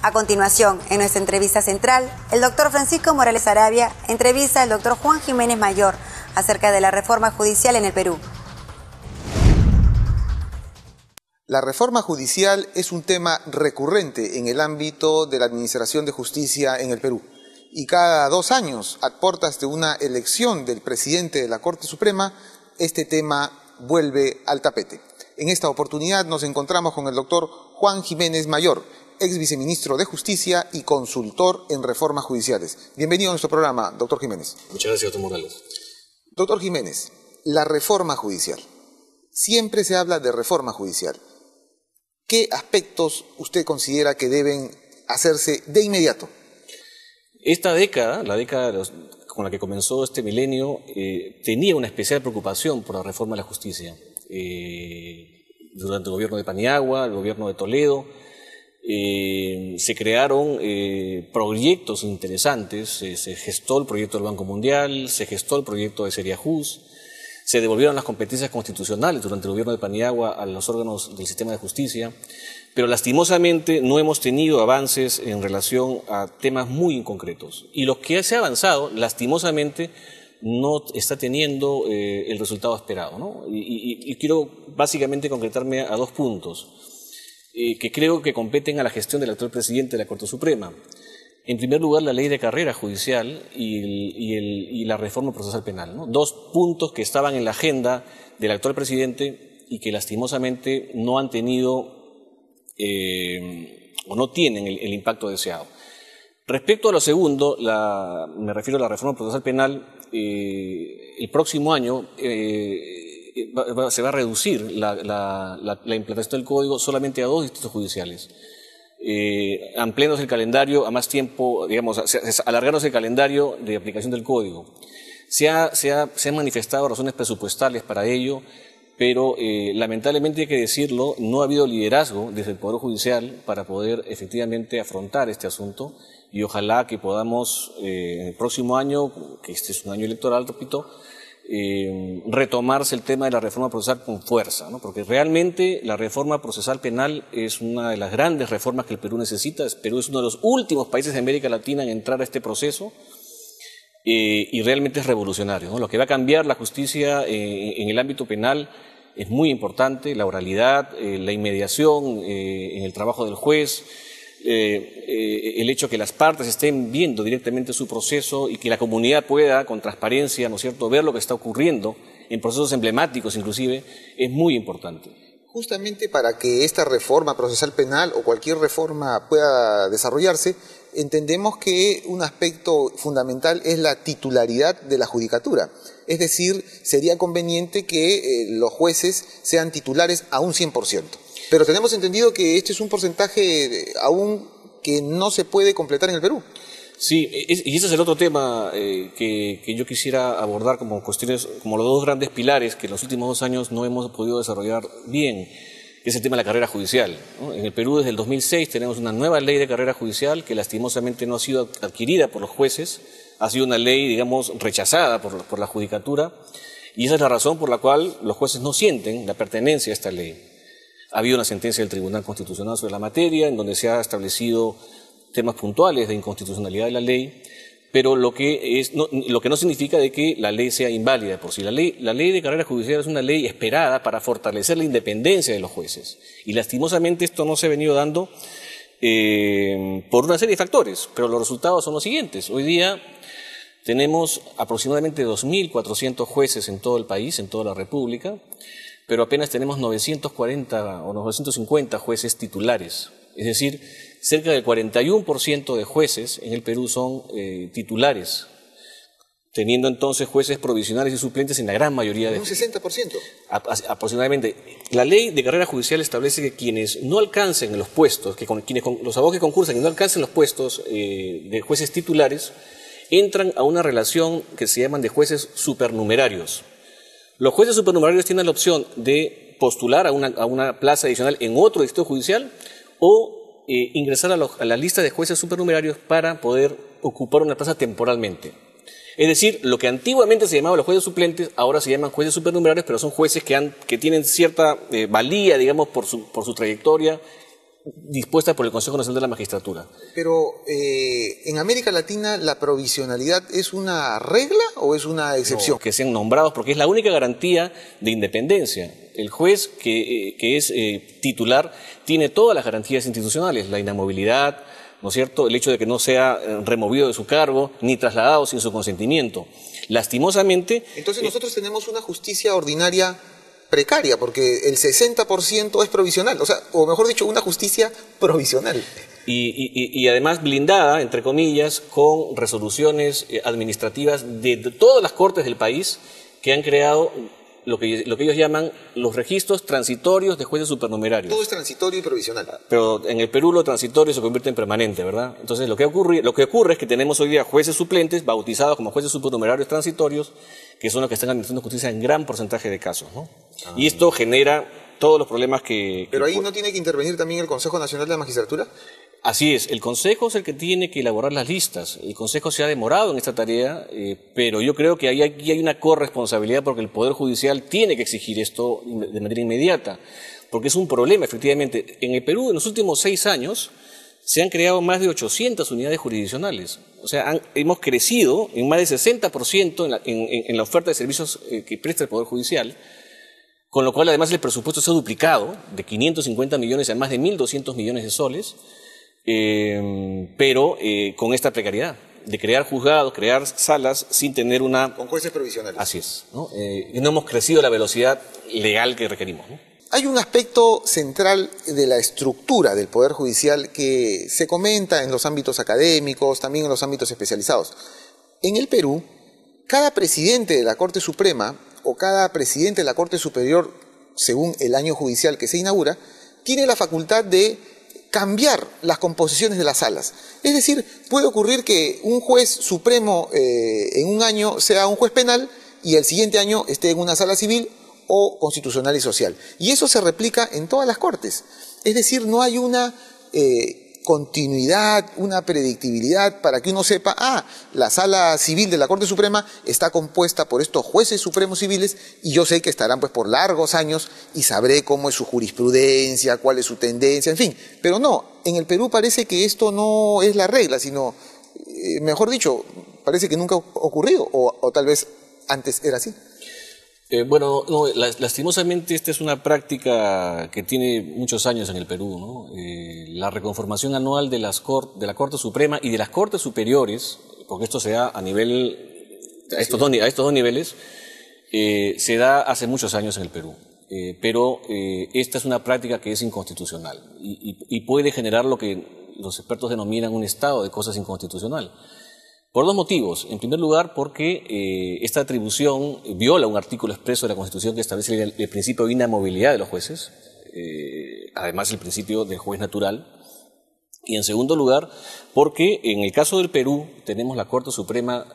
A continuación, en nuestra entrevista central, el doctor Francisco Morales Arabia entrevista al doctor Juan Jiménez Mayor acerca de la reforma judicial en el Perú. La reforma judicial es un tema recurrente en el ámbito de la administración de justicia en el Perú. Y cada 2 años, a puertas de una elección del presidente de la Corte Suprema, este tema vuelve al tapete. En esta oportunidad nos encontramos con el doctor Juan Jiménez Mayor, ex viceministro de Justicia y consultor en reformas judiciales. Bienvenido a nuestro programa, doctor Jiménez. Muchas gracias, doctor Morales. Doctor Jiménez, la reforma judicial. Siempre se habla de reforma judicial. ¿Qué aspectos usted considera que deben hacerse de inmediato? Esta década, la década con la que comenzó este milenio, tenía una especial preocupación por la reforma de la justicia. Durante el gobierno de Paniagua, el gobierno de Toledo, se crearon proyectos interesantes, se gestó el proyecto del Banco Mundial, se gestó el proyecto de Seriajus, se devolvieron las competencias constitucionales durante el gobierno de Paniagua a los órganos del sistema de justicia, pero lastimosamente no hemos tenido avances en relación a temas muy concretos. Y lo que se ha avanzado, lastimosamente, no está teniendo el resultado esperado, ¿no? Y quiero básicamente concretarme a 2 puntos que creo que competen a la gestión del actual presidente de la Corte Suprema. En primer lugar, la ley de carrera judicial y la reforma procesal penal, ¿no? 2 puntos que estaban en la agenda del actual presidente y que lastimosamente no han tenido o no tienen el impacto deseado. Respecto a lo segundo, me refiero a la reforma procesal penal, el próximo año se va a reducir la implantación del código solamente a 2 distritos judiciales. Ampliándose el calendario a más tiempo, digamos, alargándose el calendario de aplicación del código. Se han manifestado razones presupuestales para ello, pero lamentablemente hay que decirlo, no ha habido liderazgo desde el Poder Judicial para poder efectivamente afrontar este asunto y ojalá que podamos en el próximo año, que este es un año electoral, repito, retomarse el tema de la reforma procesal con fuerza, ¿no? Porque realmente la reforma procesal penal es una de las grandes reformas que el Perú necesita. Perú es uno de los últimos países de América Latina en entrar a este proceso y realmente es revolucionario, ¿no? Lo que va a cambiar la justicia en el ámbito penal es muy importante, la oralidad, la inmediación en el trabajo del juez, el hecho que las partes estén viendo directamente su proceso y que la comunidad pueda, con transparencia, ¿no es cierto?, ver lo que está ocurriendo en procesos emblemáticos inclusive, es muy importante. Justamente para que esta reforma procesal penal o cualquier reforma pueda desarrollarse, entendemos que un aspecto fundamental es la titularidad de la judicatura. Es decir, sería conveniente que los jueces sean titulares a un 100%. Pero tenemos entendido que este es un porcentaje aún que no se puede completar en el Perú. Sí, y ese es el otro tema que yo quisiera abordar como cuestiones, como los 2 grandes pilares que en los últimos 2 años no hemos podido desarrollar bien, que es el tema de la carrera judicial, ¿no? En el Perú desde el 2006 tenemos una nueva ley de carrera judicial que lastimosamente no ha sido adquirida por los jueces, ha sido una ley, digamos, rechazada por la judicatura, y esa es la razón por la cual los jueces no sienten la pertenencia a esta ley. Ha habido una sentencia del Tribunal Constitucional sobre la materia, en donde se ha establecido temas puntuales de inconstitucionalidad de la ley, pero lo que no significa de que la ley sea inválida por sí. La ley de carrera judicial es una ley esperada para fortalecer la independencia de los jueces. Y lastimosamente esto no se ha venido dando por una serie de factores, pero los resultados son los siguientes. Hoy día tenemos aproximadamente 2.400 jueces en todo el país, en toda la República, pero apenas tenemos 940 o 950 jueces titulares. Es decir, cerca del 41% de jueces en el Perú son titulares, teniendo entonces jueces provisionales y suplentes en la gran mayoría de... ¿Un 60%? Aproximadamente. La ley de carrera judicial establece que quienes no alcancen los puestos, los abogados que concursan y no alcancen los puestos de jueces titulares, entran a una relación que se llaman de jueces supernumerarios. Los jueces supernumerarios tienen la opción de postular a una plaza adicional en otro distrito judicial o ingresar a la lista de jueces supernumerarios para poder ocupar una plaza temporalmente. Es decir, lo que antiguamente se llamaba los jueces suplentes, ahora se llaman jueces supernumerarios, pero son jueces que tienen cierta valía, digamos, por su trayectoria, dispuestas por el Consejo Nacional de la Magistratura. Pero en América Latina, ¿la provisionalidad es una regla o es una excepción? No, que sean nombrados, porque es la única garantía de independencia. El juez que es titular tiene todas las garantías institucionales, la inamovilidad, ¿no es cierto?, el hecho de que no sea removido de su cargo ni trasladado sin su consentimiento. Lastimosamente... Entonces nosotros tenemos una justicia ordinaria precaria, porque el 60% es provisional, o mejor dicho, una justicia provisional. Y además blindada, entre comillas, con resoluciones administrativas de todas las cortes del país que han creado lo que ellos llaman los registros transitorios de jueces supernumerarios. Todo es transitorio y provisional. Pero en el Perú lo transitorio se convierte en permanente, ¿verdad? Entonces lo que ocurre es que tenemos hoy día jueces suplentes bautizados como jueces supernumerarios transitorios, que son los que están administrando justicia en gran porcentaje de casos, ¿no? Y esto genera todos los problemas que... ¿Pero ahí no tiene que intervenir también el Consejo Nacional de la Magistratura? Así es, el Consejo es el que tiene que elaborar las listas. El Consejo se ha demorado en esta tarea, pero yo creo que aquí hay una corresponsabilidad porque el Poder Judicial tiene que exigir esto de manera inmediata, porque es un problema, efectivamente. En el Perú, en los últimos 6 años, se han creado más de 800 unidades jurisdiccionales. O sea, hemos crecido en más de 60% en la oferta de servicios que presta el Poder Judicial, con lo cual además el presupuesto se ha duplicado de 550 millones a más de 1.200 millones de soles. Pero con esta precariedad de crear juzgados, crear salas sin tener una... Con jueces provisionales. Así es, ¿no? No hemos crecido a la velocidad legal que requerimos, ¿no? Hay un aspecto central de la estructura del Poder Judicial que se comenta en los ámbitos académicos, también en los ámbitos especializados. En el Perú, cada presidente de la Corte Suprema o cada presidente de la Corte Superior, según el año judicial que se inaugura, tiene la facultad de cambiar las composiciones de las salas. Es decir, puede ocurrir que un juez supremo en un año sea un juez penal y el siguiente año esté en una sala civil o constitucional y social. Y eso se replica en todas las cortes. Es decir, no hay una continuidad, una predictibilidad para que uno sepa, la sala civil de la Corte Suprema está compuesta por estos jueces supremos civiles y yo sé que estarán pues por largos años y sabré cómo es su jurisprudencia, cuál es su tendencia, en fin. Pero no, en el Perú parece que esto no es la regla, sino, mejor dicho, parece que nunca ha ocurrido o tal vez antes era así. Bueno, no, lastimosamente esta es una práctica que tiene muchos años en el Perú, ¿no? La reconformación anual de la Corte Suprema y de las Cortes Superiores, porque esto se da a estos dos niveles, se da hace muchos años en el Perú. Pero esta es una práctica que es inconstitucional y puede generar lo que los expertos denominan un estado de cosas inconstitucional. Por 2 motivos. En primer lugar, porque esta atribución viola un artículo expreso de la Constitución que establece el principio de inamovilidad de los jueces, además el principio del juez natural. Y en segundo lugar, porque en el caso del Perú tenemos la Corte Suprema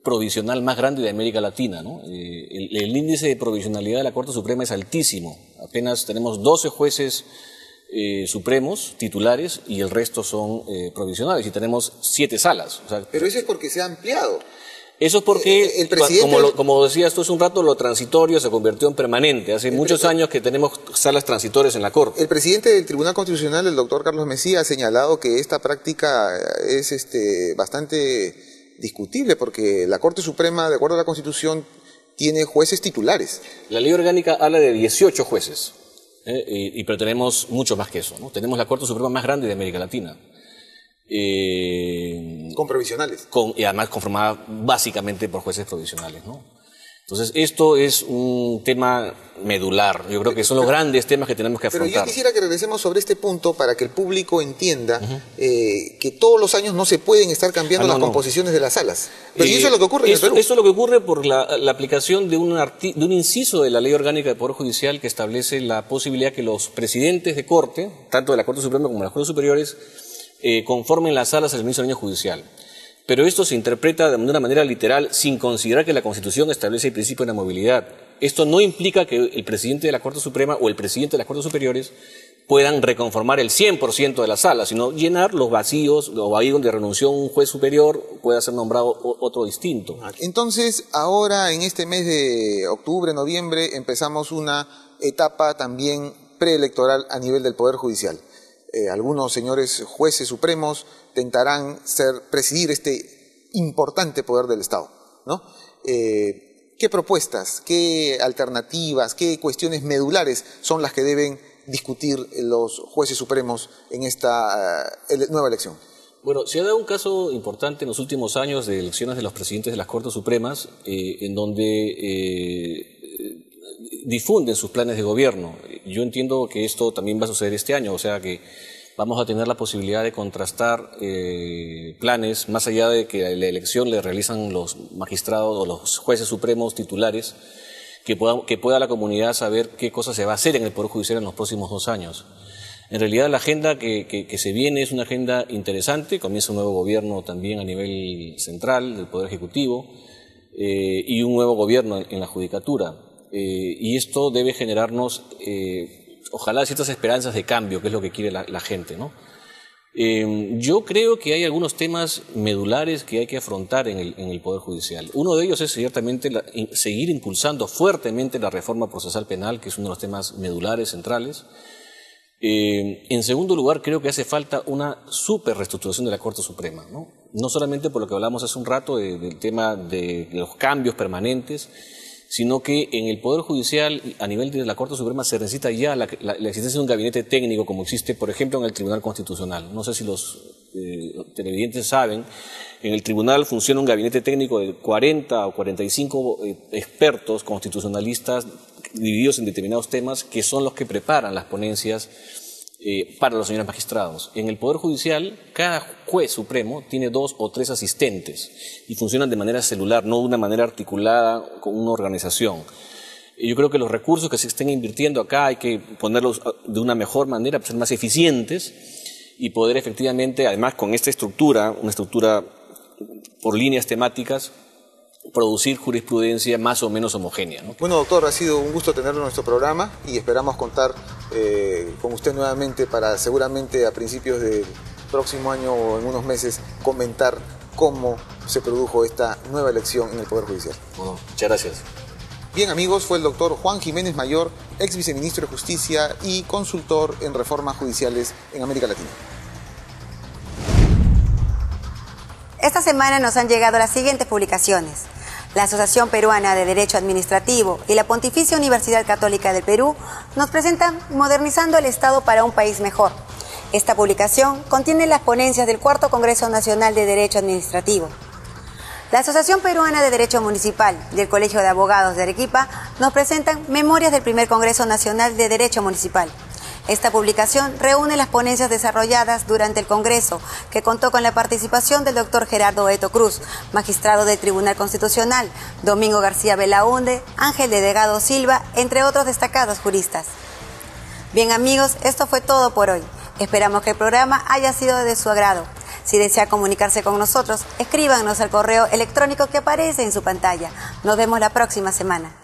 provisional más grande de América Latina, ¿no? El índice de provisionalidad de la Corte Suprema es altísimo. Apenas tenemos 12 jueces supremos, titulares, y el resto son provisionales, y tenemos 7 salas. O sea, pero eso es porque se ha ampliado. Eso es porque, el presidente... como decías tú hace un rato, lo transitorio se convirtió en permanente. Hace muchos años que tenemos salas transitorias en la Corte. El presidente del Tribunal Constitucional, el doctor Carlos Messía, ha señalado que esta práctica es bastante discutible, porque la Corte Suprema, de acuerdo a la Constitución, tiene jueces titulares. La ley orgánica habla de 18 jueces. Pero tenemos mucho más que eso, ¿no? Tenemos la Corte Suprema más grande de América Latina. Con provisionales. Y además conformada básicamente por jueces provisionales, ¿no? Entonces, esto es un tema medular. Yo creo que son los grandes temas que tenemos que afrontar. Pero yo quisiera que regresemos sobre este punto para que el público entienda que todos los años no se pueden estar cambiando las composiciones de las salas. Pero ¿y eso es lo que ocurre en el Perú? Eso es lo que ocurre por la aplicación de un inciso de la Ley Orgánica del Poder Judicial que establece la posibilidad que los presidentes de Corte, tanto de la Corte Suprema como de las Cortes Superiores, conformen las salas al inicio del año judicial. Pero esto se interpreta de una manera literal sin considerar que la Constitución establece el principio de la movilidad. Esto no implica que el presidente de la Corte Suprema o el presidente de las Cortes Superiores puedan reconformar el 100% de la sala, sino llenar los vacíos, o ahí donde renunció un juez superior pueda ser nombrado otro distinto. Entonces, ahora en este mes de octubre, noviembre, empezamos una etapa también preelectoral a nivel del Poder Judicial. Algunos señores jueces supremos tentarán presidir este importante poder del Estado, ¿no? ¿Qué propuestas, qué alternativas, qué cuestiones medulares son las que deben discutir los jueces supremos en esta nueva elección? Bueno, se ha dado un caso importante en los últimos años de elecciones de los presidentes de las Cortes Supremas, en donde difunden sus planes de gobierno. Yo entiendo que esto también va a suceder este año, o sea que vamos a tener la posibilidad de contrastar planes, más allá de que la elección le realizan los magistrados o los jueces supremos titulares, que pueda la comunidad saber qué cosa se va a hacer en el Poder Judicial en los próximos 2 años. En realidad la agenda que se viene es una agenda interesante, comienza un nuevo gobierno también a nivel central del Poder Ejecutivo y un nuevo gobierno en la Judicatura. Y esto debe generarnos, ojalá, ciertas esperanzas de cambio, que es lo que quiere la gente, ¿no? Yo creo que hay algunos temas medulares que hay que afrontar en el Poder Judicial. Uno de ellos es ciertamente seguir impulsando fuertemente la reforma procesal penal, que es uno de los temas medulares, centrales. En segundo lugar, creo que hace falta una súper reestructuración de la Corte Suprema, ¿no? No solamente por lo que hablamos hace un rato del tema de los cambios permanentes, sino que en el Poder Judicial, a nivel de la Corte Suprema, se necesita ya la existencia de un gabinete técnico, como existe, por ejemplo, en el Tribunal Constitucional. No sé si los televidentes saben, en el Tribunal funciona un gabinete técnico de 40 o 45 expertos constitucionalistas divididos en determinados temas, que son los que preparan las ponencias para los señores magistrados. En el Poder Judicial, cada juez supremo tiene 2 o 3 asistentes y funcionan de manera celular, no de una manera articulada con una organización. Yo creo que los recursos que se estén invirtiendo acá hay que ponerlos de una mejor manera, para ser más eficientes y poder efectivamente, además con esta estructura, una estructura por líneas temáticas, producir jurisprudencia más o menos homogénea, ¿no? Bueno, doctor, ha sido un gusto tenerlo en nuestro programa y esperamos contar con usted nuevamente para seguramente a principios del próximo año o en unos meses comentar cómo se produjo esta nueva elección en el Poder Judicial. Bueno, muchas gracias. Bien, amigos, fue el doctor Juan Jiménez Mayor, ex viceministro de Justicia y consultor en reformas judiciales en América Latina. Esta semana nos han llegado las siguientes publicaciones. La Asociación Peruana de Derecho Administrativo y la Pontificia Universidad Católica del Perú nos presentan Modernizando el Estado para un País Mejor. Esta publicación contiene las ponencias del 4º Congreso Nacional de Derecho Administrativo. La Asociación Peruana de Derecho Municipal y el Colegio de Abogados de Arequipa nos presentan Memorias del Primer Congreso Nacional de Derecho Municipal. Esta publicación reúne las ponencias desarrolladas durante el Congreso, que contó con la participación del doctor Gerardo Eto Cruz, magistrado del Tribunal Constitucional, Domingo García Belaúnde, Ángel de Delgado Silva, entre otros destacados juristas. Bien, amigos, esto fue todo por hoy. Esperamos que el programa haya sido de su agrado. Si desea comunicarse con nosotros, escríbanos al correo electrónico que aparece en su pantalla. Nos vemos la próxima semana.